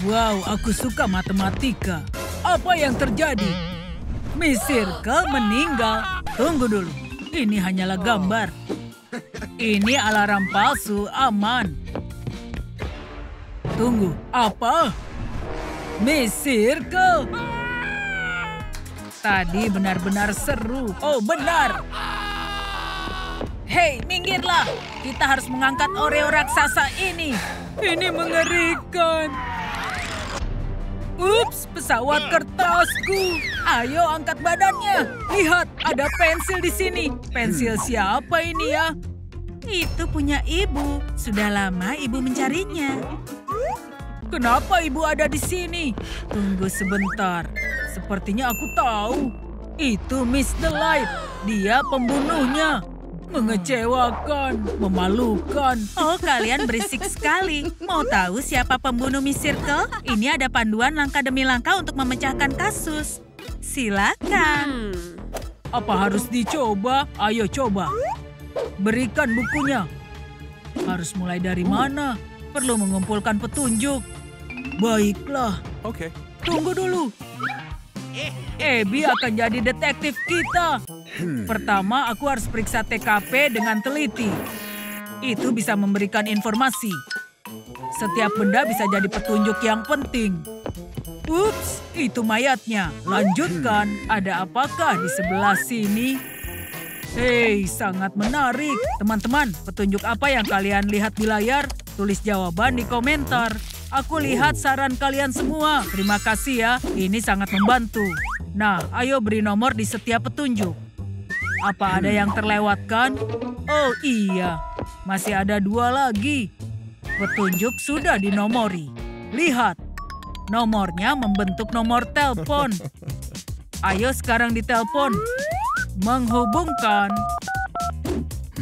Wow, aku suka matematika. Apa yang terjadi? Miss Circle meninggal. Tunggu dulu. Ini hanyalah gambar. Ini alarm palsu, aman. Tunggu, apa? Miss Circle? Tadi benar-benar seru. Oh, benar. Hei, minggirlah. Kita harus mengangkat Oreo raksasa ini. Ini mengerikan. Ups, pesawat kertasku. Ayo angkat badannya. Lihat, ada pensil di sini. Pensil siapa ini ya? Itu punya ibu. Sudah lama ibu mencarinya. Kenapa ibu ada di sini? Tunggu sebentar. Sepertinya aku tahu. Itu Miss Delight. Dia pembunuhnya. Mengecewakan, memalukan. Oh, kalian berisik sekali. Mau tahu siapa pembunuh Miss Circle? Ini ada panduan langkah demi langkah untuk memecahkan kasus. Silakan. Apa harus dicoba? Ayo coba. Berikan bukunya. Harus mulai dari mana? Perlu mengumpulkan petunjuk. Baiklah. Oke. Tunggu dulu. Abby akan jadi detektif kita. Pertama, aku harus periksa TKP dengan teliti. Itu bisa memberikan informasi. Setiap benda bisa jadi petunjuk yang penting. Ups, itu mayatnya. Lanjutkan, ada apakah di sebelah sini? Hei, sangat menarik. Teman-teman, petunjuk apa yang kalian lihat di layar? Tulis jawaban di komentar. Aku lihat saran kalian semua. Terima kasih ya, ini sangat membantu. Nah, ayo beri nomor di setiap petunjuk. Apa ada yang terlewatkan? Oh iya, masih ada 2 lagi. Petunjuk sudah dinomori. Lihat, nomornya membentuk nomor telepon. Ayo sekarang ditelepon. Menghubungkan.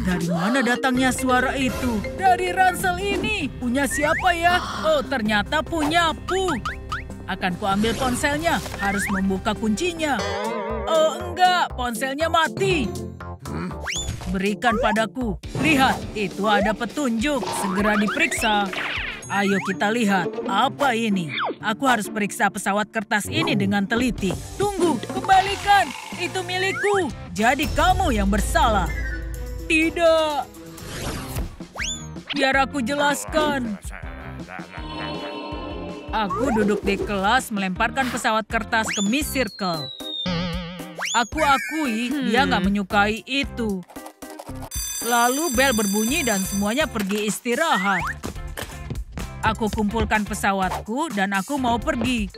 Dari mana datangnya suara itu? Dari ransel ini. Punya siapa ya? Oh, ternyata punya Pu. Akan kuambil ponselnya. Harus membuka kuncinya. Oh, enggak. Ponselnya mati. Berikan padaku. Lihat, itu ada petunjuk. Segera diperiksa. Ayo kita lihat. Apa ini? Aku harus periksa pesawat kertas ini dengan teliti. Tunggu, kembalikan. Itu milikku. Jadi kamu yang bersalah. Tidak. Biar aku jelaskan. Aku duduk di kelas melemparkan pesawat kertas ke Miss Circle. Aku akui dia nggak menyukai itu. Lalu bel berbunyi dan semuanya pergi istirahat. Aku kumpulkan pesawatku dan aku mau pergi.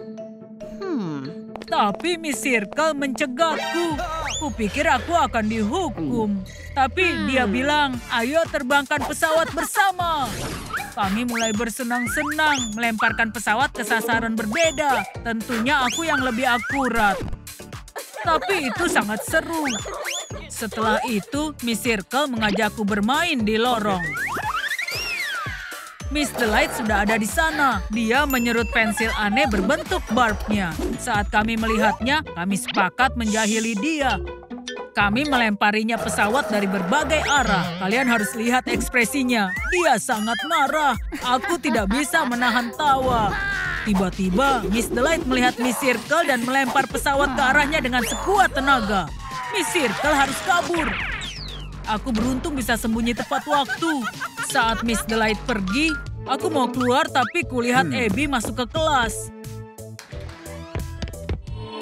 Tapi Miss Circle mencegahku. Kupikir aku akan dihukum. Tapi dia bilang, ayo terbangkan pesawat bersama. Kami mulai bersenang-senang melemparkan pesawat ke sasaran berbeda. Tentunya aku yang lebih akurat. Tapi itu sangat seru. Setelah itu, Miss Circle mengajakku bermain di lorong. Miss Delight sudah ada di sana. Dia menyerut pensil aneh berbentuk barbnya. Saat kami melihatnya, kami sepakat menjahili dia. Kami melemparinya pesawat dari berbagai arah. Kalian harus lihat ekspresinya. Dia sangat marah. Aku tidak bisa menahan tawa. Tiba-tiba, Miss Delight melihat Miss Circle dan melempar pesawat ke arahnya dengan sekuat tenaga. Miss Circle harus kabur. Aku beruntung bisa sembunyi tepat waktu. Saat Miss Delight pergi, aku mau keluar tapi kulihat Abby masuk ke kelas.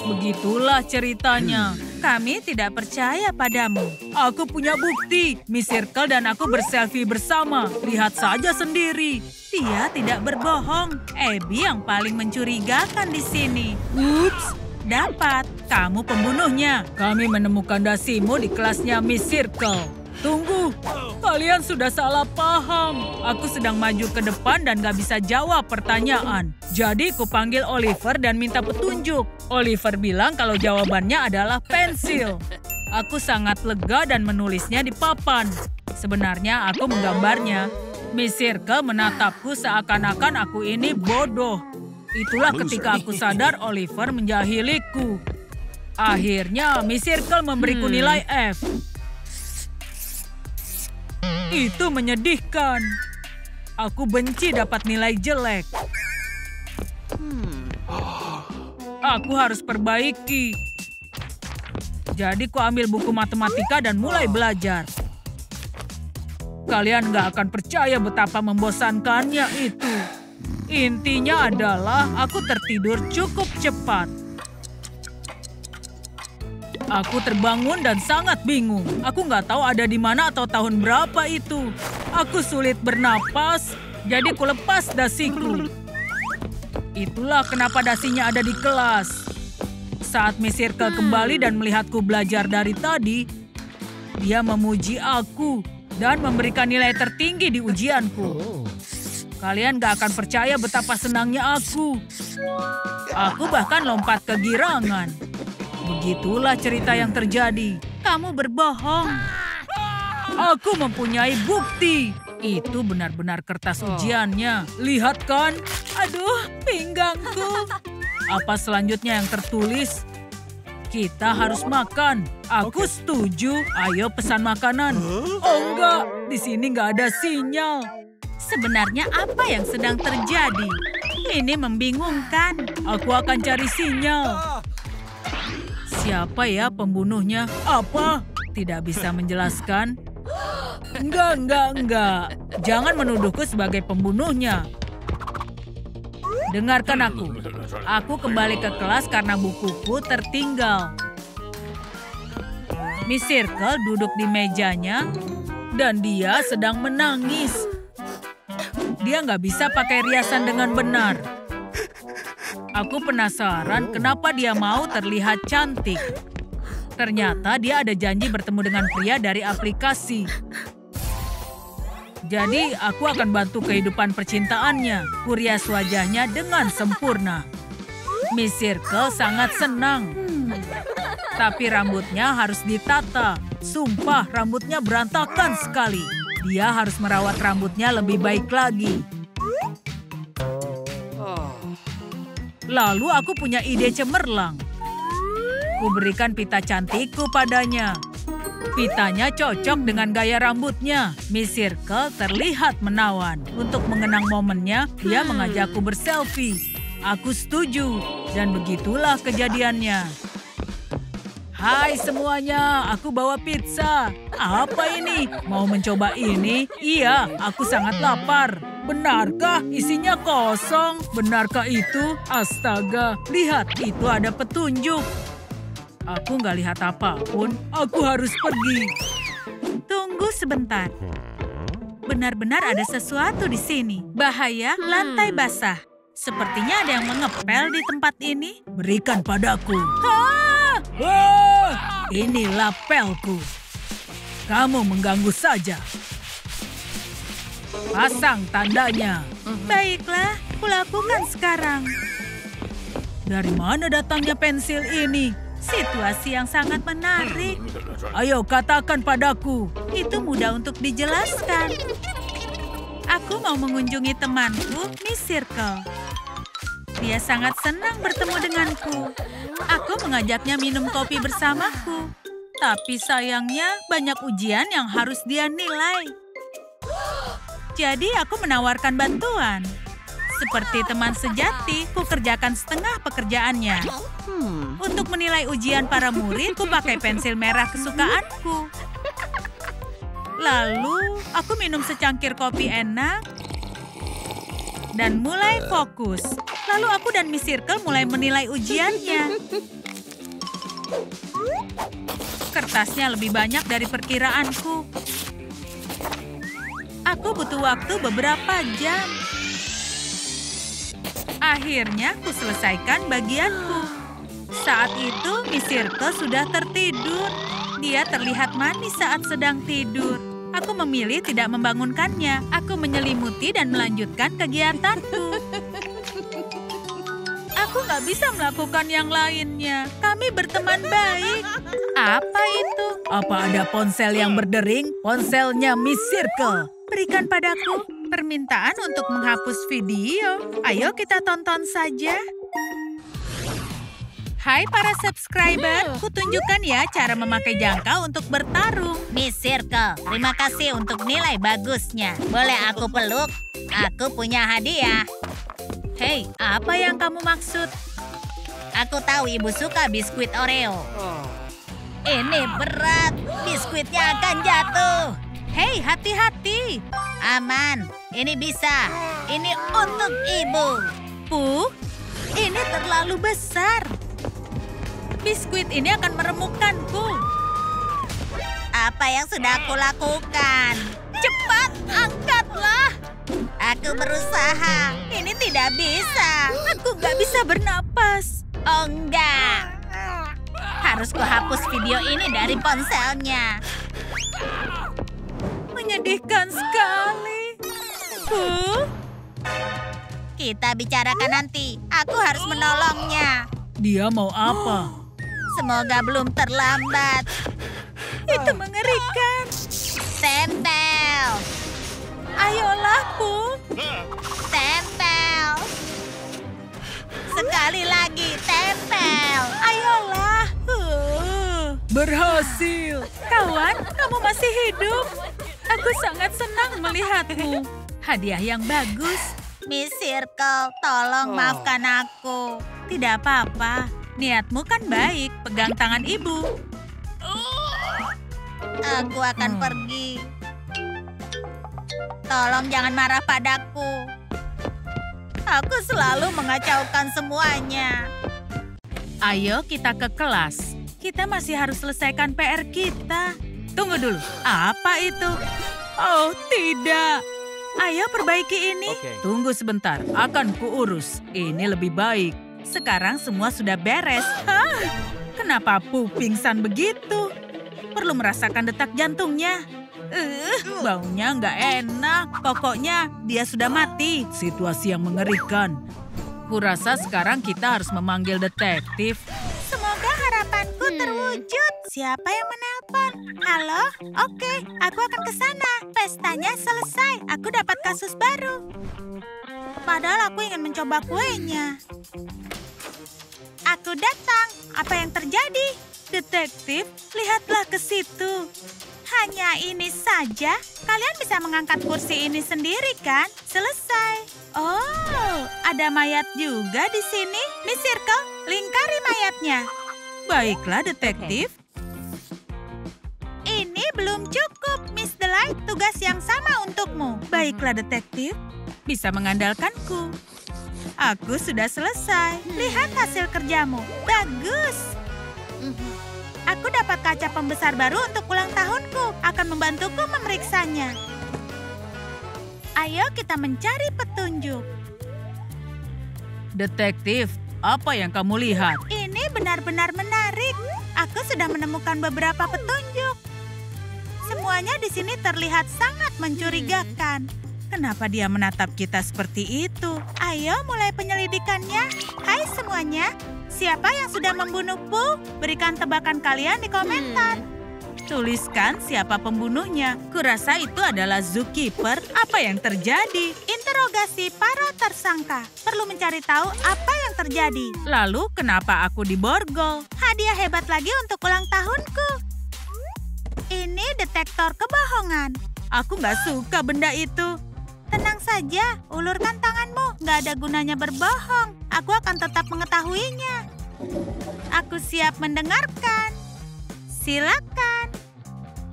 Begitulah ceritanya. Kami tidak percaya padamu. Aku punya bukti. Miss Circle dan aku berselfie bersama. Lihat saja sendiri. Dia tidak berbohong. Abby yang paling mencurigakan di sini. Ups. Dapat. Kamu pembunuhnya. Kami menemukan dasimu di kelasnya Miss Circle. Tunggu, kalian sudah salah paham. Aku sedang maju ke depan dan gak bisa jawab pertanyaan. Jadi kupanggil Oliver dan minta petunjuk. Oliver bilang kalau jawabannya adalah pensil. Aku sangat lega dan menulisnya di papan. Sebenarnya aku menggambarnya. Miss Circle menatapku seakan-akan aku ini bodoh. Itulah ketika aku sadar Oliver menjahiliku. Akhirnya Miss Circle memberiku nilai F. Itu menyedihkan. Aku benci dapat nilai jelek. Aku harus perbaiki. Jadi ku ambil buku matematika dan mulai belajar. Kalian nggak akan percaya betapa membosankannya itu. Intinya adalah aku tertidur cukup cepat. Aku terbangun dan sangat bingung. Aku nggak tahu ada di mana atau tahun berapa itu. Aku sulit bernapas, jadi ku lepas dasiku. Itulah kenapa dasinya ada di kelas. Saat Miss Circle kembali dan melihatku belajar dari tadi, dia memuji aku dan memberikan nilai tertinggi di ujianku. Kalian gak akan percaya betapa senangnya aku. Aku bahkan lompat kegirangan. Begitulah cerita yang terjadi. Kamu berbohong. Aku mempunyai bukti. Itu benar-benar kertas ujiannya. Lihat kan? Aduh, pinggangku. Apa selanjutnya yang tertulis? Kita harus makan. Aku setuju. Ayo pesan makanan. Oh enggak, di sini nggak ada sinyal. Sebenarnya apa yang sedang terjadi? Ini membingungkan. Aku akan cari sinyal. Siapa ya pembunuhnya? Apa? Tidak bisa menjelaskan. Enggak. Jangan menuduhku sebagai pembunuhnya. Dengarkan aku. Aku kembali ke kelas karena bukuku tertinggal. Miss Circle duduk di mejanya dan dia sedang menangis. Dia nggak bisa pakai riasan dengan benar. Aku penasaran kenapa dia mau terlihat cantik. Ternyata dia ada janji bertemu dengan pria dari aplikasi. Jadi aku akan bantu kehidupan percintaannya. Kurias wajahnya dengan sempurna. Miss Circle sangat senang. Tapi rambutnya harus ditata. Sumpah rambutnya berantakan sekali. Dia harus merawat rambutnya lebih baik lagi. Lalu aku punya ide cemerlang. Ku berikan pita cantikku padanya. Pitanya cocok dengan gaya rambutnya. Miss Circle terlihat menawan. Untuk mengenang momennya, dia mengajakku berselfie. Aku setuju, dan begitulah kejadiannya. Hai semuanya, aku bawa pizza. Apa ini? Mau mencoba ini? Iya, aku sangat lapar. Benarkah isinya kosong? Benarkah itu? Astaga, lihat itu ada petunjuk. Aku nggak lihat apapun. Aku harus pergi. Tunggu sebentar. Benar-benar ada sesuatu di sini. Bahaya, lantai basah. Sepertinya ada yang mengepel di tempat ini. Berikan padaku. Inilah pelku. Kamu mengganggu saja. Pasang tandanya. Baiklah, kulakukan sekarang. Dari mana datangnya pensil ini? Situasi yang sangat menarik. Ayo katakan padaku. Itu mudah untuk dijelaskan. Aku mau mengunjungi temanku, Miss Circle. Dia sangat senang bertemu denganku. Aku mengajaknya minum kopi bersamaku. Tapi sayangnya banyak ujian yang harus dia nilai. Jadi aku menawarkan bantuan. Seperti teman sejati, ku kerjakan setengah pekerjaannya. Untuk menilai ujian para murid, ku pakai pensil merah kesukaanku. Lalu, aku minum secangkir kopi enak dan mulai fokus. Lalu aku dan Miss Circle mulai menilai ujiannya. Kertasnya lebih banyak dari perkiraanku. Aku butuh waktu beberapa jam. Akhirnya, ku selesaikan bagianku. Saat itu, Miss Circle sudah tertidur. Dia terlihat manis saat sedang tidur. Aku memilih tidak membangunkannya. Aku menyelimuti dan melanjutkan kegiatanku. Aku nggak bisa melakukan yang lainnya. Kami berteman baik. Apa itu? Apa ada ponsel yang berdering? Ponselnya Miss Circle. Berikan padaku. Permintaan untuk menghapus video. Ayo kita tonton saja. Hai para subscriber, kutunjukkan ya cara memakai jangka untuk bertarung. Miss Circle, terima kasih untuk nilai bagusnya. Boleh aku peluk? Aku punya hadiah. Hei, apa yang kamu maksud? Aku tahu ibu suka biskuit Oreo. Ini berat, biskuitnya akan jatuh. Hei, hati-hati. Aman, ini bisa. Ini untuk ibu. Pu, ini terlalu besar. Biskuit ini akan meremukkanku. Apa yang sudah aku lakukan? Cepat, angkatlah. Aku berusaha. Ini tidak bisa. Aku nggak bisa bernapas. Oh enggak. Harus kuhapus video ini dari ponselnya. Menyedihkan sekali. Kita bicarakan nanti. Aku harus menolongnya. Dia mau apa? Semoga belum terlambat. Itu mengerikan. Tempel. Ayolah, Pu. Tempel. Sekali lagi, tempel. Ayolah. Berhasil. Kawan, kamu masih hidup. Aku sangat senang melihatmu. Hadiah yang bagus. Miss Circle, tolong maafkan aku. Tidak apa-apa. Niatmu kan baik. Pegang tangan ibu. Aku akan pergi. Tolong jangan marah padaku. Aku selalu mengacaukan semuanya. Ayo kita ke kelas. Kita masih harus selesaikan PR kita. Tunggu dulu. Apa itu? Oh, tidak. Ayo perbaiki ini. Tunggu sebentar, akan kuurus. Ini lebih baik. Sekarang semua sudah beres. Hah? Kenapa Pu pingsan begitu? Perlu merasakan detak jantungnya. Baunya nggak enak. Pokoknya dia sudah mati. Situasi yang mengerikan. Kurasa sekarang kita harus memanggil detektif. Semoga harapanku terwujud. Siapa yang menelpon? Halo? Oke, aku akan ke sana. Pestanya selesai. Aku dapat kasus baru. Padahal aku ingin mencoba kuenya. Aku datang. Apa yang terjadi? Detektif, lihatlah ke situ. Hanya ini saja? Kalian bisa mengangkat kursi ini sendiri kan? Selesai. Oh, ada mayat juga di sini. Miss Circle, lingkari mayatnya. Baiklah, detektif. Ini belum cukup, Miss Delight. Tugas yang sama untukmu. Baiklah, detektif. Bisa mengandalkanku. Aku sudah selesai. Lihat hasil kerjamu. Bagus. Aku dapat kaca pembesar baru untuk ulang tahunku. Akan membantuku memeriksanya. Ayo kita mencari petunjuk. Detektif, apa yang kamu lihat? Ini benar-benar menarik. Aku sudah menemukan beberapa petunjuk. Semuanya di sini terlihat sangat mencurigakan. Kenapa dia menatap kita seperti itu? Ayo mulai penyelidikannya. Hai semuanya. Siapa yang sudah membunuh Pu? Berikan tebakan kalian di komentar. Tuliskan siapa pembunuhnya. Kurasa itu adalah zookeeper. Apa yang terjadi? Interogasi para tersangka. Perlu mencari tahu apa yang terjadi. Lalu kenapa aku diborgol? Hadiah hebat lagi untuk ulang tahunku. Ini detektor kebohongan. Aku nggak suka benda itu. Tenang saja, ulurkan tanganmu. Nggak ada gunanya berbohong. Aku akan tetap mengetahuinya. Aku siap mendengarkan. Silakan.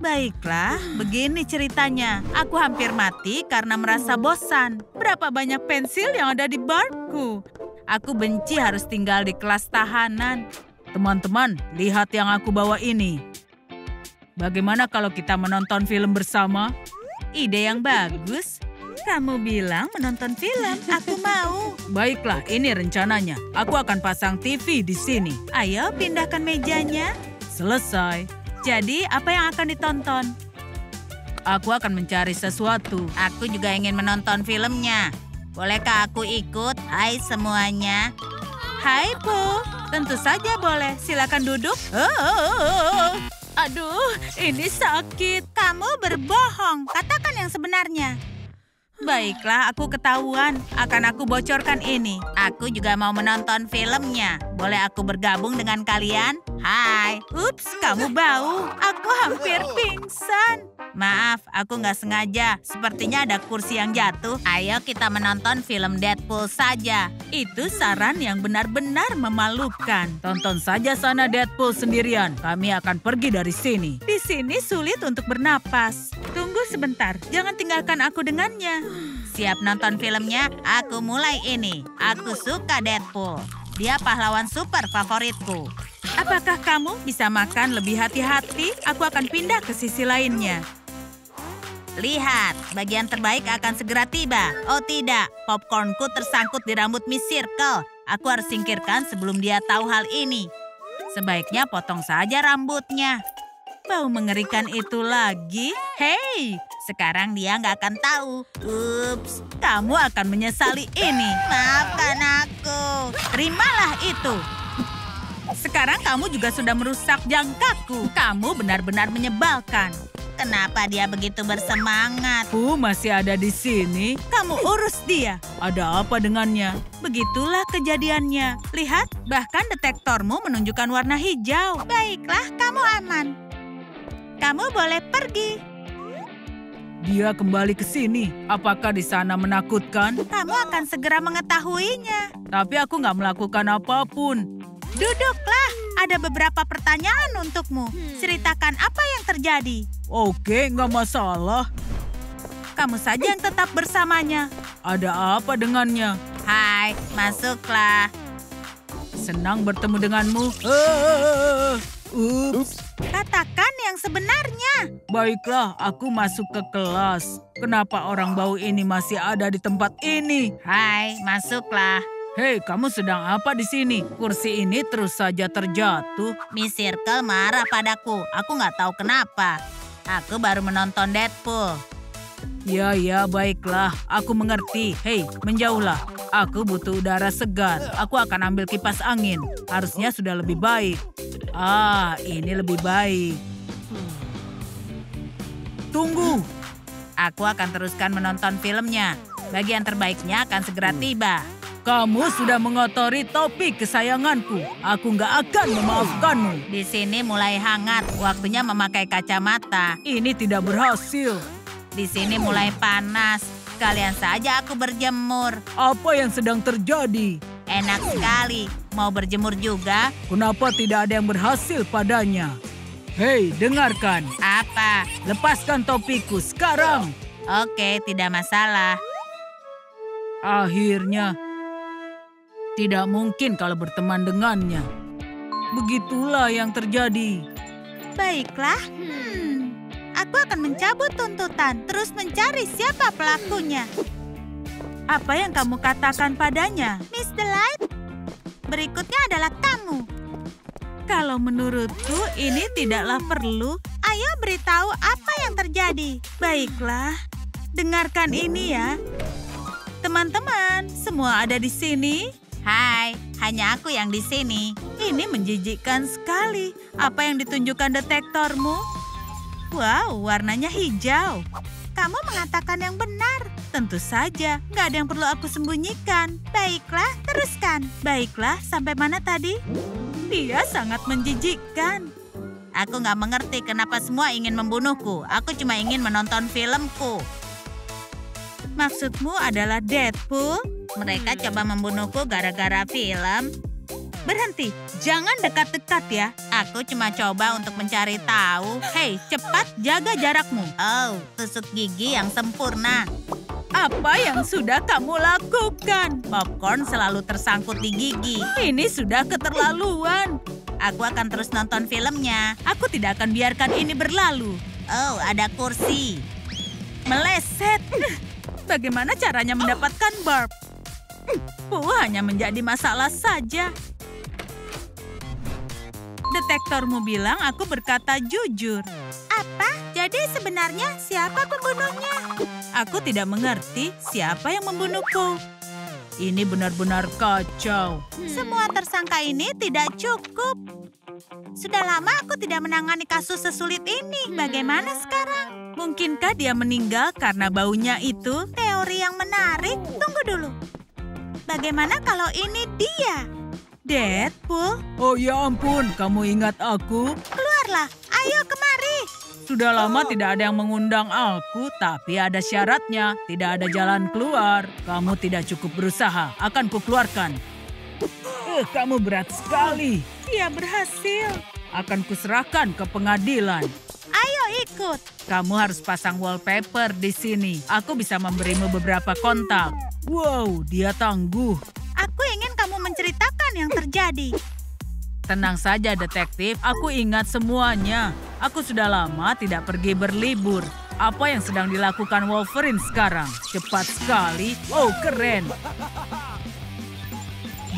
Baiklah, begini ceritanya. Aku hampir mati karena merasa bosan. Berapa banyak pensil yang ada di barku? Aku benci harus tinggal di kelas tahanan. Teman-teman, lihat yang aku bawa ini. Bagaimana kalau kita menonton film bersama? Ide yang bagus. Kamu bilang menonton film, aku mau. Baiklah, ini rencananya. Aku akan pasang TV di sini. Ayo pindahkan mejanya. Selesai. Jadi, apa yang akan ditonton? Aku akan mencari sesuatu. Aku juga ingin menonton filmnya. Bolehkah aku ikut? Hai semuanya. Hai Pu, tentu saja boleh. Silakan duduk. Aduh, ini sakit. Kamu berbohong. Katakan yang sebenarnya. Baiklah, aku ketahuan. Akan aku bocorkan ini. Aku juga mau menonton filmnya. Boleh aku bergabung dengan kalian? Hai. Ups, kamu bau. Aku hampir pingsan. Maaf, aku nggak sengaja. Sepertinya ada kursi yang jatuh. Ayo kita menonton film Deadpool saja. Itu saran yang benar-benar memalukan. Tonton saja sana Deadpool sendirian. Kami akan pergi dari sini. Di sini sulit untuk bernapas. Tunggu sebentar, jangan tinggalkan aku dengannya. Siap nonton filmnya? Aku mulai ini. Aku suka Deadpool. Dia pahlawan super favoritku. Apakah kamu bisa makan lebih hati-hati? Aku akan pindah ke sisi lainnya. Lihat, bagian terbaik akan segera tiba. Oh tidak, popcornku tersangkut di rambut Miss Circle. Aku harus singkirkan sebelum dia tahu hal ini. Sebaiknya potong saja rambutnya. Bau mengerikan itu lagi. Hei, sekarang dia nggak akan tahu. Ups, kamu akan menyesali ini. Maafkan aku. Terimalah itu. Sekarang kamu juga sudah merusak jangkaku. Kamu benar-benar menyebalkan. Kenapa dia begitu bersemangat? Masih ada di sini. Kamu urus dia. Ada apa dengannya? Begitulah kejadiannya. Lihat, bahkan detektormu menunjukkan warna hijau. Baiklah, kamu aman. Kamu boleh pergi. Dia kembali ke sini. Apakah di sana menakutkan? Kamu akan segera mengetahuinya. Tapi aku nggak melakukan apapun. Duduklah, ada beberapa pertanyaan untukmu. Ceritakan apa yang terjadi. Oke, nggak masalah. Kamu saja yang tetap bersamanya. Ada apa dengannya? Hai, masuklah. Senang bertemu denganmu. Ups. Katakan yang sebenarnya. Baiklah, aku masuk ke kelas. Kenapa orang bau ini masih ada di tempat ini? Hai, masuklah. Hei, kamu sedang apa di sini? Kursi ini terus saja terjatuh. Miss Circle marah padaku. Aku nggak tahu kenapa. Aku baru menonton Deadpool. Ya, baiklah. Aku mengerti. Hei, menjauhlah. Aku butuh udara segar. Aku akan ambil kipas angin. Harusnya sudah lebih baik. Ini lebih baik. Tunggu. Aku akan teruskan menonton filmnya. Bagian terbaiknya akan segera tiba. Kamu sudah mengotori topi kesayanganku. Aku nggak akan memaafkanmu. Di sini mulai hangat. Waktunya memakai kacamata. Ini tidak berhasil. Di sini mulai panas. Sekalian saja aku berjemur. Apa yang sedang terjadi? Enak sekali. Mau berjemur juga? Kenapa tidak ada yang berhasil padanya? Hei, dengarkan. Apa? Lepaskan topiku sekarang. Oke, tidak masalah. Akhirnya. Tidak mungkin kalau berteman dengannya. Begitulah yang terjadi. Baiklah, aku akan mencabut tuntutan, terus mencari siapa pelakunya. Apa yang kamu katakan padanya? Miss Delight, berikutnya adalah kamu. Kalau menurutku ini tidaklah perlu. Ayo beritahu apa yang terjadi. Baiklah, dengarkan ini ya. Teman-teman, semua ada di sini. Hai, hanya aku yang di sini. Ini menjijikkan sekali. Apa yang ditunjukkan detektormu? Wow, warnanya hijau. Kamu mengatakan yang benar. Tentu saja, nggak ada yang perlu aku sembunyikan. Baiklah, teruskan. Baiklah, sampai mana tadi? Dia sangat menjijikkan. Aku nggak mengerti kenapa semua ingin membunuhku. Aku cuma ingin menonton filmku. Maksudmu adalah Deadpool? Mereka coba membunuhku gara-gara film. Berhenti, jangan dekat-dekat ya. Aku cuma coba untuk mencari tahu. Hei, cepat jaga jarakmu. Oh, tusuk gigi yang sempurna. Apa yang sudah kamu lakukan? Popcorn selalu tersangkut di gigi. Ini sudah keterlaluan. Aku akan terus nonton filmnya. Aku tidak akan biarkan ini berlalu. Oh, ada kursi. Meleset. Bagaimana caranya mendapatkan burp? Hanya menjadi masalah saja. Detektormu bilang aku berkata jujur. Apa? Jadi sebenarnya siapa pembunuhnya? Aku tidak mengerti siapa yang membunuhku. Ini benar-benar kacau. Semua tersangka ini tidak cukup. Sudah lama aku tidak menangani kasus sesulit ini. Bagaimana sekarang? Mungkinkah dia meninggal karena baunya itu? Teori yang menarik. Tunggu dulu. Bagaimana kalau ini dia? Deadpool? Oh ya ampun, kamu ingat aku? Keluarlah, Ayo kemari. Sudah lama tidak ada yang mengundang aku, tapi ada syaratnya. Tidak ada jalan keluar. Kamu tidak cukup berusaha. Akan kukeluarkan. Kamu berat sekali. Dia berhasil. Akan kuserahkan ke pengadilan. Ayo ikut. Kamu harus pasang wallpaper di sini. Aku bisa memberimu beberapa kontak. Wow, dia tangguh. Aku ingin kamu menceritakan yang terjadi. Tenang saja, detektif. Aku ingat semuanya. Aku sudah lama tidak pergi berlibur. Apa yang sedang dilakukan Wolverine sekarang? Cepat sekali. Oh, keren.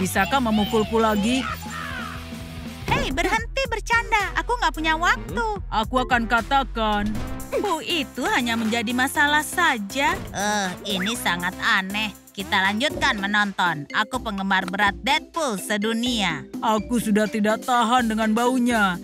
Bisakah memukulku lagi? Hei, berhenti bercanda. Aku nggak punya waktu. Aku akan katakan. Itu hanya menjadi masalah saja. Ini sangat aneh. Kita lanjutkan menonton. Aku penggemar berat Deadpool sedunia. Aku sudah tidak tahan dengan baunya.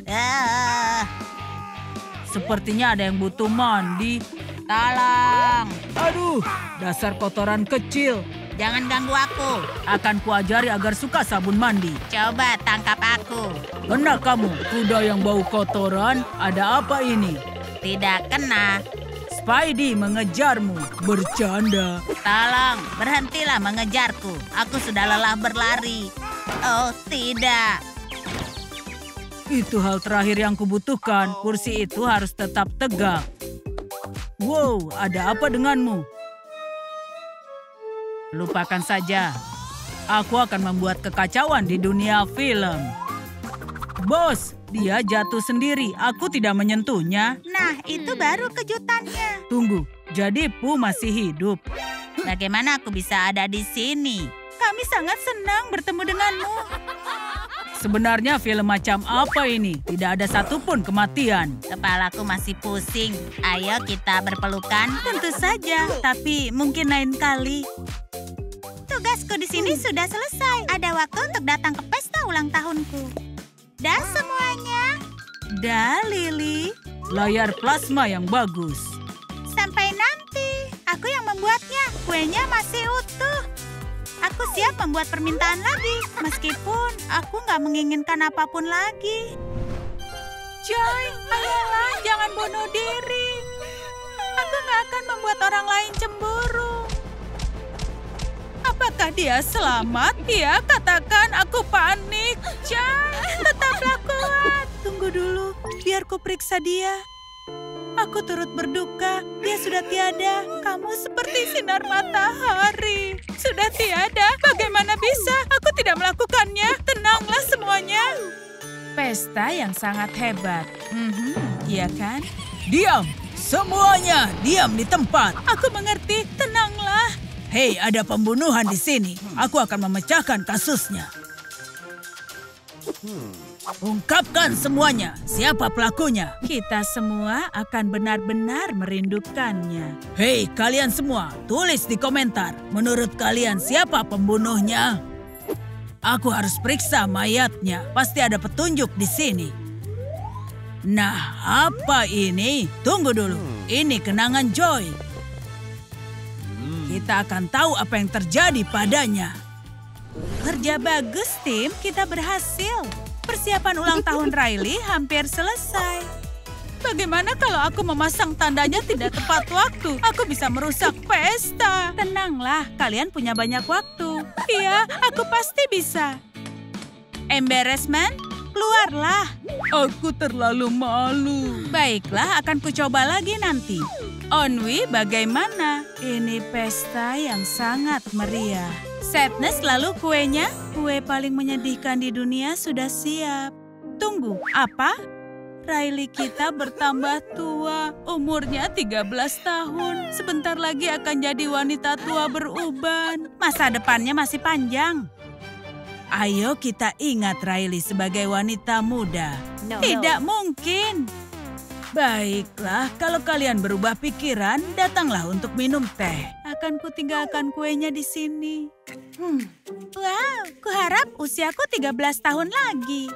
Sepertinya ada yang butuh mandi. Tolong. Aduh, dasar kotoran kecil. Jangan ganggu aku. Akan kuajari agar suka sabun mandi. Coba tangkap aku. Kena kamu, kuda yang bau kotoran. Ada apa ini? Tidak kena. Spidey mengejarmu. Bercanda. Tolong, berhentilah mengejarku. Aku sudah lelah berlari. Oh, tidak. Itu hal terakhir yang kubutuhkan. Kursi itu harus tetap tegak. Wow, ada apa denganmu? Lupakan saja. Aku akan membuat kekacauan di dunia film. Bos, dia jatuh sendiri. Aku tidak menyentuhnya. Nah, itu baru kejutannya. Tunggu, jadi Pooh masih hidup. Bagaimana aku bisa ada di sini? Kami sangat senang bertemu denganmu. Sebenarnya film macam apa ini? Tidak ada satupun kematian. Kepalaku masih pusing. Ayo kita berpelukan. Tentu saja, tapi mungkin lain kali. Tugasku di sini sudah selesai. Ada waktu untuk datang ke pesta ulang tahunku. Dah semuanya. Dah, Lily. Layar plasma yang bagus. Sampai nanti. Aku yang membuatnya. Kuenya masih utuh. Aku siap membuat permintaan lagi. Meskipun aku nggak menginginkan apapun lagi. Joy, ayolah, jangan bunuh diri. Aku nggak akan membuat orang lain cemburu. Apakah dia selamat? Ya, katakan aku panik. Joy, tetaplah kuat. Tunggu dulu, biar ku periksa dia. Aku turut berduka, dia sudah tiada. Kamu seperti sinar matahari. Sudah tiada, bagaimana bisa? Aku tidak melakukannya. Tenanglah semuanya. Pesta yang sangat hebat. Iya kan? Diam! Semuanya diam di tempat. Aku mengerti, tenanglah. Hei, ada pembunuhan di sini. Aku akan memecahkan kasusnya. Ungkapkan semuanya. Siapa pelakunya? Kita semua akan benar-benar merindukannya. Hei, kalian semua, tulis di komentar. Menurut kalian siapa pembunuhnya? Aku harus periksa mayatnya. Pasti ada petunjuk di sini. Nah, apa ini? Tunggu dulu. Ini kenangan Joy. Kita akan tahu apa yang terjadi padanya. Kerja bagus, tim. Kita berhasil. Persiapan ulang tahun Riley hampir selesai. Bagaimana kalau aku memasang tandanya tidak tepat waktu? Aku bisa merusak pesta. Tenanglah, kalian punya banyak waktu. Iya, aku pasti bisa. Embarrassment, keluarlah. Aku terlalu malu. Baiklah, akan kucoba lagi nanti. Onwi, bagaimana? Ini pesta yang sangat meriah. Sadness, lalu kuenya? Kue paling menyedihkan di dunia sudah siap. Tunggu, apa? Riley kita bertambah tua. Umurnya 13 tahun. Sebentar lagi akan jadi wanita tua beruban. Masa depannya masih panjang. Ayo kita ingat Riley sebagai wanita muda. Tidak mungkin. Baiklah, kalau kalian berubah pikiran, datanglah untuk minum teh. Akan kutinggalkan kuenya di sini. Wow, kuharap usiaku 13 tahun lagi.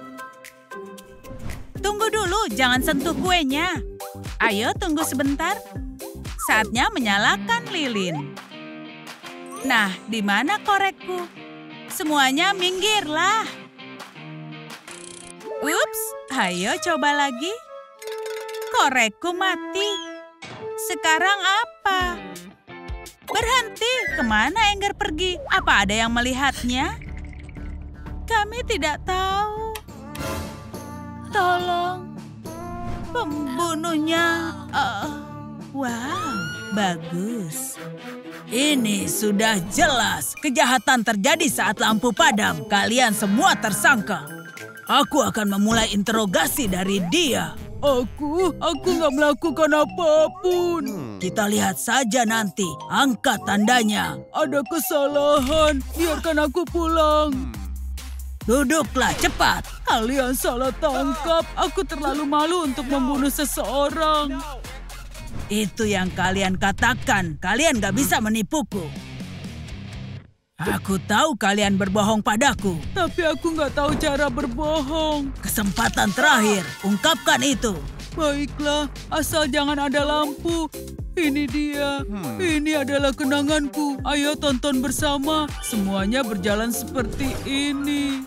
Tunggu dulu, jangan sentuh kuenya. Ayo, tunggu sebentar. Saatnya menyalakan lilin. Nah, di mana korekku? Semuanya minggirlah. Ups, ayo coba lagi. Korekku mati. Sekarang apa? Berhenti, kemana Anger pergi? Apa ada yang melihatnya? Kami tidak tahu. Tolong. Pembunuhnya. Wow, bagus. Ini sudah jelas. Kejahatan terjadi saat lampu padam. Kalian semua tersangka. Aku akan memulai interogasi dari dia. Aku nggak melakukan apapun. Kita lihat saja nanti. Angkat tandanya. Ada kesalahan. Biarkan aku pulang. Duduklah cepat. Kalian salah tangkap. Aku terlalu malu untuk membunuh seseorang. Itu yang kalian katakan. Kalian gak bisa menipuku. Aku tahu kalian berbohong padaku. Tapi aku gak tahu cara berbohong. Kesempatan terakhir. Ungkapkan itu. Baiklah, asal jangan ada lampu. Ini dia. Ini adalah kenanganku. Ayo tonton bersama. Semuanya berjalan seperti ini.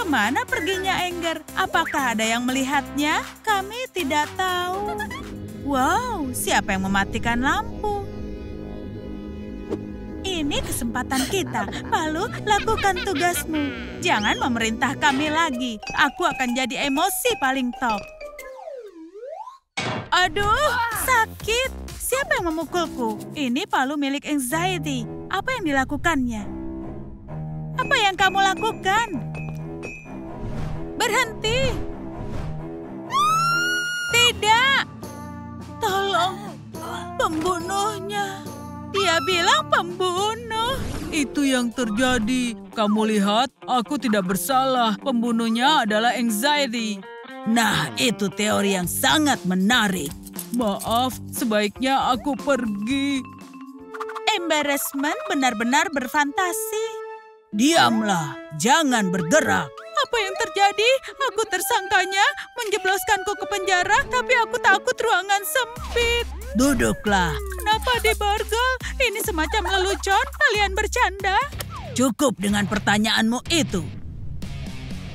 Kemana perginya Anger? Apakah ada yang melihatnya? Kami tidak tahu. Wow, siapa yang mematikan lampu? Ini kesempatan kita. Palu, lakukan tugasmu. Jangan memerintah kami lagi. Aku akan jadi emosi paling top. Aduh, sakit. Siapa yang memukulku? Ini palu milik Anxiety. Apa yang dilakukannya? Apa yang kamu lakukan? Berhenti. Tidak. Tolong. Pembunuhnya. Dia bilang pembunuh. Itu yang terjadi. Kamu lihat, aku tidak bersalah. Pembunuhnya adalah Anxiety. Nah, itu teori yang sangat menarik. Maaf, sebaiknya aku pergi. Embarrassment benar-benar berfantasi. Diamlah, jangan bergerak. Apa yang terjadi? Aku tersangkanya menjebloskanku ke penjara, tapi aku takut ruangan sempit. Duduklah. Kenapa diborgol? Ini semacam lelucon, kalian bercanda? Cukup dengan pertanyaanmu itu.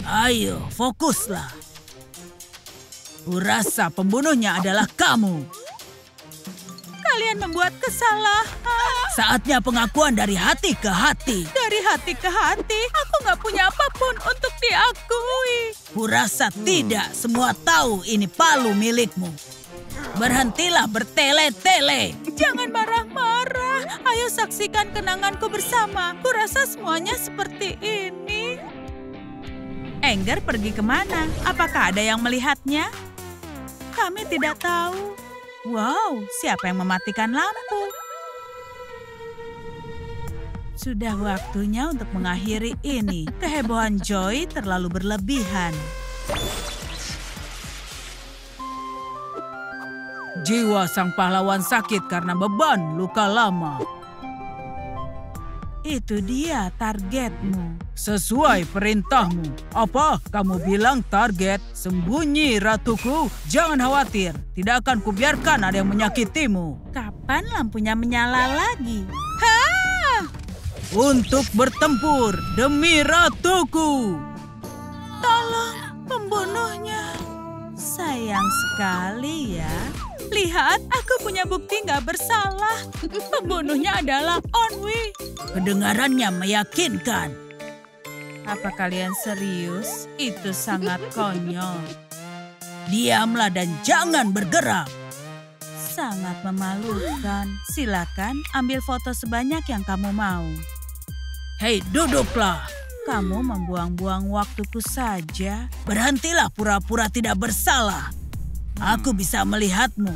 Ayo, fokuslah. Kurasa pembunuhnya adalah kamu. Kalian membuat kesalahan. Saatnya pengakuan dari hati ke hati. Dari hati ke hati, aku nggak punya apapun untuk diakui. Kurasa tidak, semua tahu ini palu milikmu. Berhentilah bertele-tele. Jangan marah-marah. Ayo saksikan kenanganku bersama. Kurasa semuanya seperti ini. Anger pergi kemana? Apakah ada yang melihatnya? Kami tidak tahu. Wow, siapa yang mematikan lampu? Sudah waktunya untuk mengakhiri ini. Kehebohan Joy terlalu berlebihan. Jiwa sang pahlawan sakit karena beban luka lama. Itu dia targetmu. Sesuai perintahmu. Apa? Kamu bilang target? Sembunyi, ratuku. Jangan khawatir. Tidak akan kubiarkan ada yang menyakitimu. Kapan lampunya menyala lagi? Untuk bertempur demi ratuku. Tolong, pembunuhnya. Sayang sekali ya. Lihat, aku punya bukti nggak bersalah. Pembunuhnya adalah Onwi. Kedengarannya meyakinkan. Apa kalian serius? Itu sangat konyol. Diamlah dan jangan bergerak. Sangat memalukan. Silakan ambil foto sebanyak yang kamu mau. Hei, duduklah. Kamu membuang-buang waktuku saja. Berhentilah pura-pura tidak bersalah. Aku bisa melihatmu.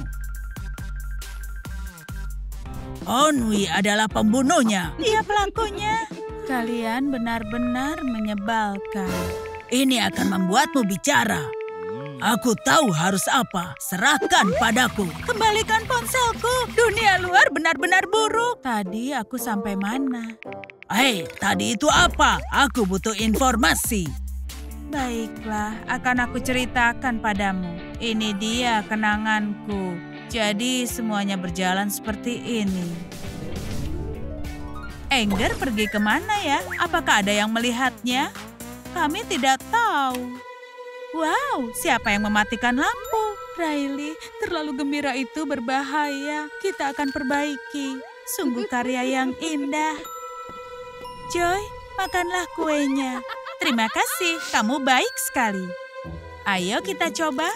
Onwi adalah pembunuhnya. Dia pelakunya. Kalian benar-benar menyebalkan. Ini akan membuatmu bicara. Aku tahu harus apa. Serahkan padaku. Kembalikan ponselku. Dunia luar benar-benar buruk. Tadi aku sampai mana? Hei, tadi itu apa? Aku butuh informasi. Baiklah, akan aku ceritakan padamu. Ini dia kenanganku. Jadi semuanya berjalan seperti ini. Anger pergi kemana ya? Apakah ada yang melihatnya? Kami tidak tahu. Wow, siapa yang mematikan lampu? Riley, terlalu gembira itu berbahaya. Kita akan perbaiki. Sungguh karya yang indah. Joy, makanlah kuenya. Terima kasih, kamu baik sekali. Ayo kita coba.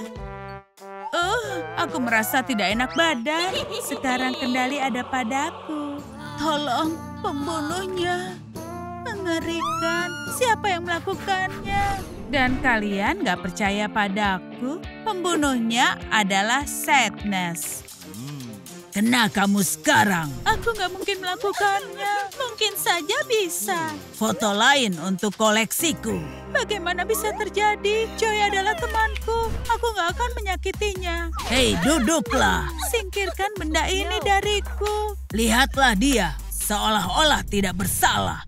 Aku merasa tidak enak badan. Sekarang kendali ada padaku. Tolong, pembunuhnya. Mengerikan. Siapa yang melakukannya? Dan kalian gak percaya padaku? Pembunuhnya adalah Sadness. Kena kamu sekarang. Aku gak mungkin melakukannya. Mungkin saja bisa. Foto lain untuk koleksiku. Bagaimana bisa terjadi? Joy adalah temanku. Aku gak akan menyakitinya. Hei, duduklah. Singkirkan benda ini dariku. Lihatlah dia, seolah-olah tidak bersalah.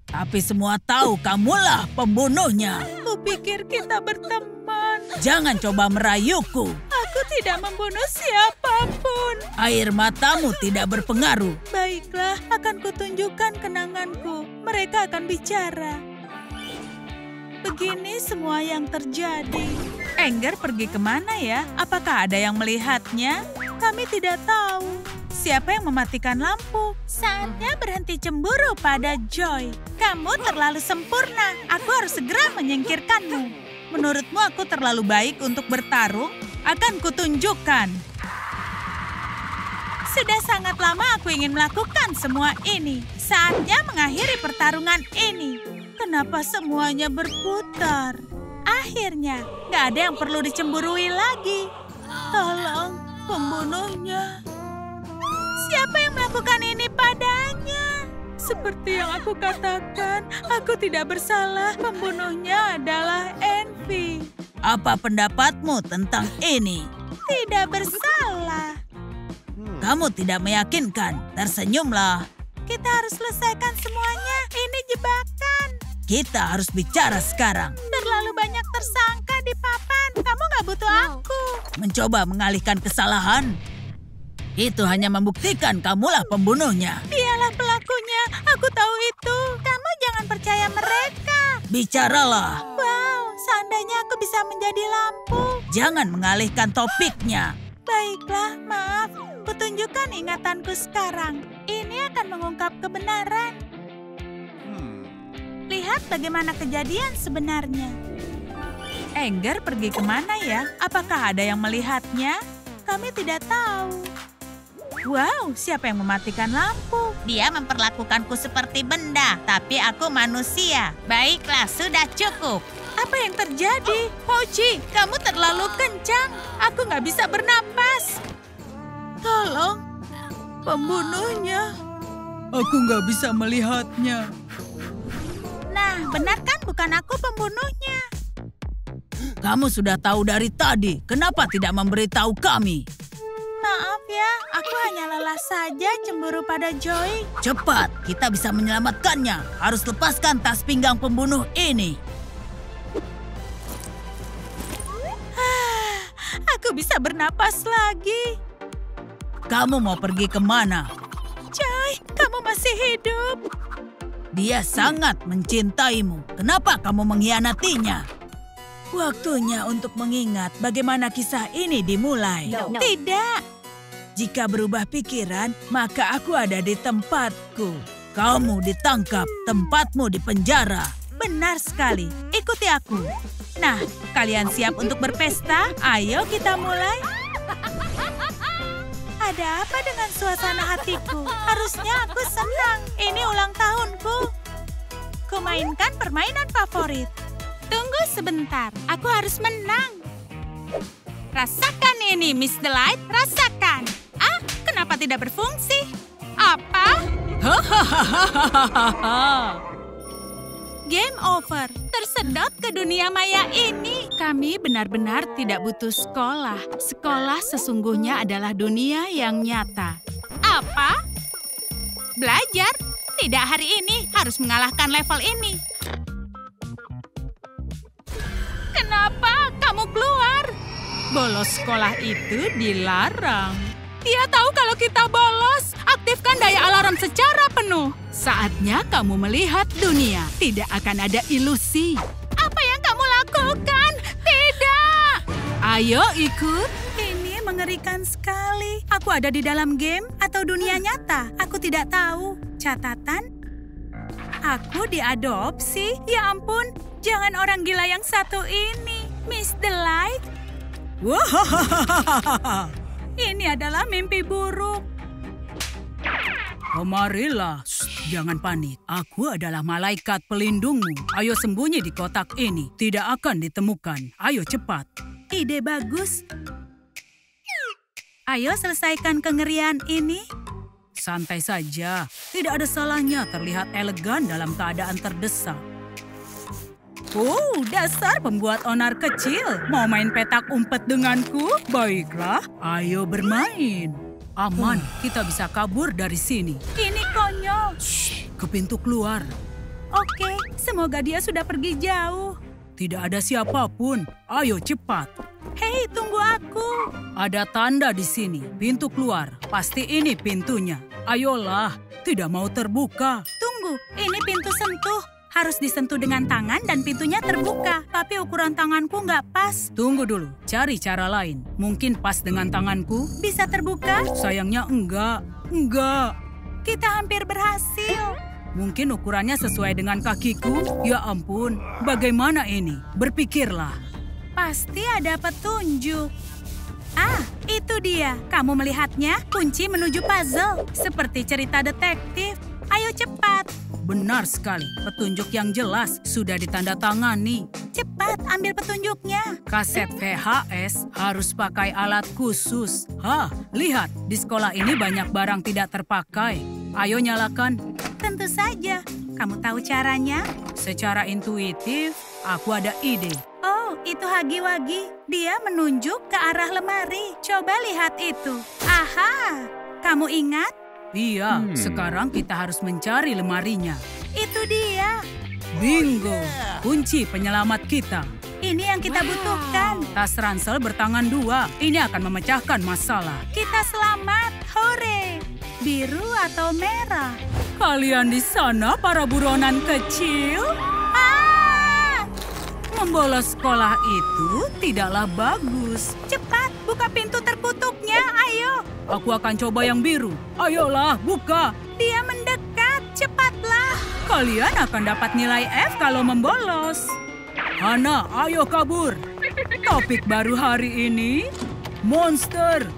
Tapi semua tahu kamulah pembunuhnya. Kupikir kita berteman. Jangan coba merayuku. Aku tidak membunuh siapapun. Air matamu tidak berpengaruh. Baiklah, akan kutunjukkan kenanganku. Mereka akan bicara. Begini semua yang terjadi. Anger pergi kemana ya? Apakah ada yang melihatnya? Kami tidak tahu. Siapa yang mematikan lampu? Saatnya berhenti cemburu pada Joy. Kamu terlalu sempurna. Aku harus segera menyingkirkanmu. Menurutmu aku terlalu baik untuk bertarung? Akan kutunjukkan. Sudah sangat lama aku ingin melakukan semua ini. Saatnya mengakhiri pertarungan ini. Kenapa semuanya berputar? Akhirnya, gak ada yang perlu dicemburui lagi. Tolong, pembunuhnya. Siapa yang melakukan ini padanya? Seperti yang aku katakan, aku tidak bersalah. Pembunuhnya adalah Envy. Apa pendapatmu tentang ini? Tidak bersalah. Kamu tidak meyakinkan. Tersenyumlah. Kita harus selesaikan semuanya. Ini jebakan. Kita harus bicara sekarang. Terlalu banyak tersangka di papan. Kamu gak butuh aku. Mencoba mengalihkan kesalahan. Itu hanya membuktikan kamulah pembunuhnya. Dialah pelakunya. Aku tahu itu. Kamu jangan percaya mereka. Bicaralah. Wow, seandainya aku bisa menjadi lampu. Jangan mengalihkan topiknya. Baiklah, maaf. Kutunjukkan ingatanku sekarang. Ini akan mengungkap kebenaran. Lihat bagaimana kejadian sebenarnya. Anger pergi kemana ya? Apakah ada yang melihatnya? Kami tidak tahu. Wow, siapa yang mematikan lampu? Dia memperlakukanku seperti benda, tapi aku manusia. Baiklah, sudah cukup. Apa yang terjadi? Mochi, kamu terlalu kencang. Aku nggak bisa bernapas. Tolong, pembunuhnya. Aku nggak bisa melihatnya. Nah, benar kan bukan aku pembunuhnya? Kamu sudah tahu dari tadi. Kenapa tidak memberitahu kami? Maaf ya, aku hanya lelah saja cemburu pada Joy. Cepat, kita bisa menyelamatkannya. Harus lepaskan tas pinggang pembunuh ini. Aku bisa bernapas lagi. Kamu mau pergi kemana? Joy, kamu masih hidup. Dia sangat mencintaimu. Kenapa kamu mengkhianatinya? Waktunya untuk mengingat bagaimana kisah ini dimulai. Tidak. Jika berubah pikiran, maka aku ada di tempatku. Kamu ditangkap, tempatmu di penjara. Benar sekali. Ikuti aku. Nah, kalian siap untuk berpesta? Ayo kita mulai. Ada apa dengan suasana hatiku? Harusnya aku senang. Ini ulang tahunku. Kumainkan permainan favorit. Tunggu sebentar. Aku harus menang. Rasakan ini, Miss Delight. Rasakan. Ah, kenapa tidak berfungsi? Apa? Game over. Tersedot ke dunia maya ini. Kami benar-benar tidak butuh sekolah. Sekolah sesungguhnya adalah dunia yang nyata. Apa? Belajar? Tidak hari ini. Harus mengalahkan level ini. Kenapa kamu keluar? Bolos sekolah itu dilarang. Dia tahu kalau kita bolos. Aktifkan daya alarm secara penuh. Saatnya kamu melihat dunia. Tidak akan ada ilusi. Apa yang kamu lakukan? Tidak! Ayo ikut. Ini mengerikan sekali. Aku ada di dalam game atau dunia nyata? Aku tidak tahu. Catatan? Aku diadopsi? Ya ampun, jangan orang gila yang satu ini. Miss Delight. Wahahaha. Ini adalah mimpi buruk. Marilah, jangan panik. Aku adalah malaikat pelindungmu. Ayo sembunyi di kotak ini. Tidak akan ditemukan. Ayo cepat. Ide bagus. Ayo selesaikan kengerian ini. Santai saja. Tidak ada salahnya terlihat elegan dalam keadaan terdesak. Oh, dasar pembuat onar kecil. Mau main petak umpet denganku? Baiklah, ayo bermain. Aman, kita bisa kabur dari sini. Ini konyol. Ke pintu keluar. Oke, semoga dia sudah pergi jauh. Tidak ada siapapun. Ayo cepat. Hei, tunggu aku. Ada tanda di sini. Pintu keluar. Pasti ini pintunya. Ayolah, tidak mau terbuka. Tunggu, ini pintu sentuh. Harus disentuh dengan tangan dan pintunya terbuka. Tapi ukuran tanganku nggak pas. Tunggu dulu, cari cara lain. Mungkin pas dengan tanganku. Bisa terbuka? Sayangnya enggak. Enggak. Kita hampir berhasil. Mungkin ukurannya sesuai dengan kakiku. Ya ampun, bagaimana ini? Berpikirlah. Pasti ada petunjuk. Ah, itu dia. Kamu melihatnya? Kunci menuju puzzle. Seperti cerita detektif. Ayo cepat. Benar sekali. Petunjuk yang jelas sudah ditandatangani. Cepat, ambil petunjuknya. Kaset VHS harus pakai alat khusus. Lihat. Di sekolah ini banyak barang tidak terpakai. Ayo nyalakan. Tentu saja. Kamu tahu caranya? Secara intuitif, aku ada ide. Oh, itu Hagi-Wagi. Dia menunjuk ke arah lemari. Coba lihat itu. Aha, kamu ingat? Iya, sekarang kita harus mencari lemarinya. Itu dia. Bingo, kunci penyelamat kita. Ini yang kita butuhkan. Tas ransel bertangan 2. Ini akan memecahkan masalah. Kita selamat. Hore. Biru atau merah? Kalian di sana, para buronan kecil? Membolos sekolah itu tidaklah bagus. Cepat, buka pintu terkutuknya. Ayo. Aku akan coba yang biru. Ayolah, buka. Dia mendekat. Cepatlah. Kalian akan dapat nilai F kalau membolos. Hana, ayo kabur. Topik baru hari ini, monster.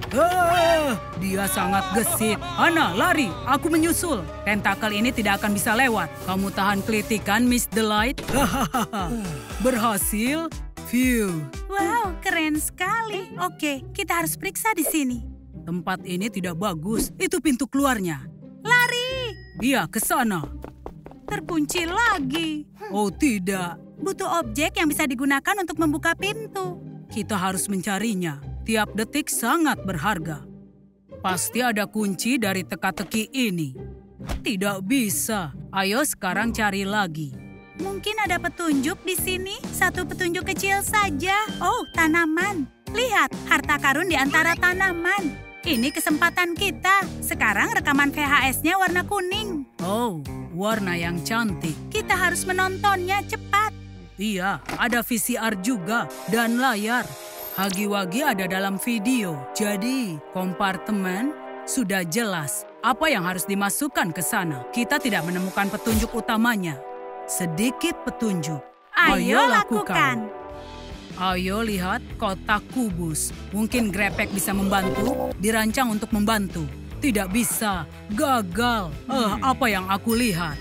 Dia sangat gesit. Hana, lari. Aku menyusul. Tentakel ini tidak akan bisa lewat. Kamu tahan kelitikan, Miss Delight? Berhasil. Phew. Wow, keren sekali. Oke, kita harus periksa di sini. Tempat ini tidak bagus. Itu pintu keluarnya. Lari. Iya, ke sana. Terkunci lagi. Oh, tidak. Butuh objek yang bisa digunakan untuk membuka pintu. Kita harus mencarinya. Tiap detik sangat berharga. Pasti ada kunci dari teka-teki ini. Tidak bisa. Ayo sekarang cari lagi. Mungkin ada petunjuk di sini. Satu petunjuk kecil saja. Oh, tanaman. Lihat, harta karun di antara tanaman. Ini kesempatan kita. Sekarang rekaman VHS-nya warna kuning. Oh, warna yang cantik. Kita harus menontonnya cepat. Iya, ada VCR juga dan layar. Hagi-Wagi ada dalam video. Jadi, kompartemen sudah jelas apa yang harus dimasukkan ke sana. Kita tidak menemukan petunjuk utamanya. Sedikit petunjuk. Ayo lakukan. Ayo lihat kotak kubus. Mungkin Grepek bisa membantu. Dirancang untuk membantu. Tidak bisa. Gagal. Apa yang aku lihat?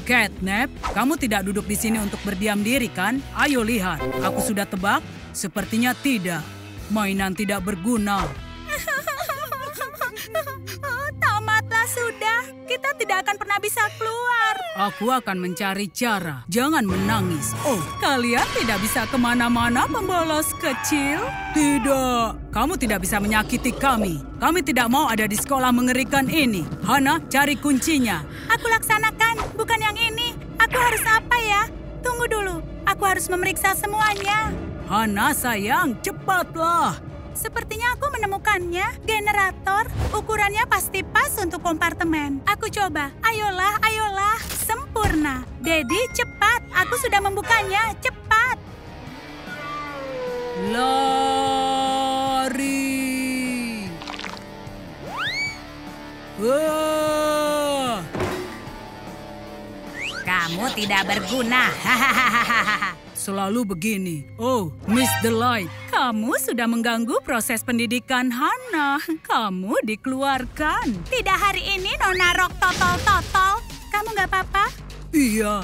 Catnap, kamu tidak duduk di sini untuk berdiam diri kan? Ayo lihat. Aku sudah tebak. Sepertinya tidak. Mainan tidak berguna. Tamatlah sudah. Kita tidak akan pernah bisa keluar. Aku akan mencari cara. Jangan menangis. Oh, kalian tidak bisa kemana-mana pembolos kecil? Tidak. Kamu tidak bisa menyakiti kami. Kami tidak mau ada di sekolah mengerikan ini. Hana, cari kuncinya. Aku laksanakan, bukan yang ini. Aku harus apa ya? Tunggu dulu. Aku harus memeriksa semuanya. Hana sayang, cepatlah. Sepertinya aku menemukannya. Generator, ukurannya pasti pas untuk kompartemen. Aku coba. Ayolah, ayolah. Sempurna. Dedi, cepat. Aku sudah membukanya. Cepat. La tidak berguna. Selalu begini. Oh, Miss Delight. Kamu sudah mengganggu proses pendidikan Hana. Kamu dikeluarkan. Tidak hari ini, Nona Rock Totol-Totol. Kamu nggak apa-apa? Iya.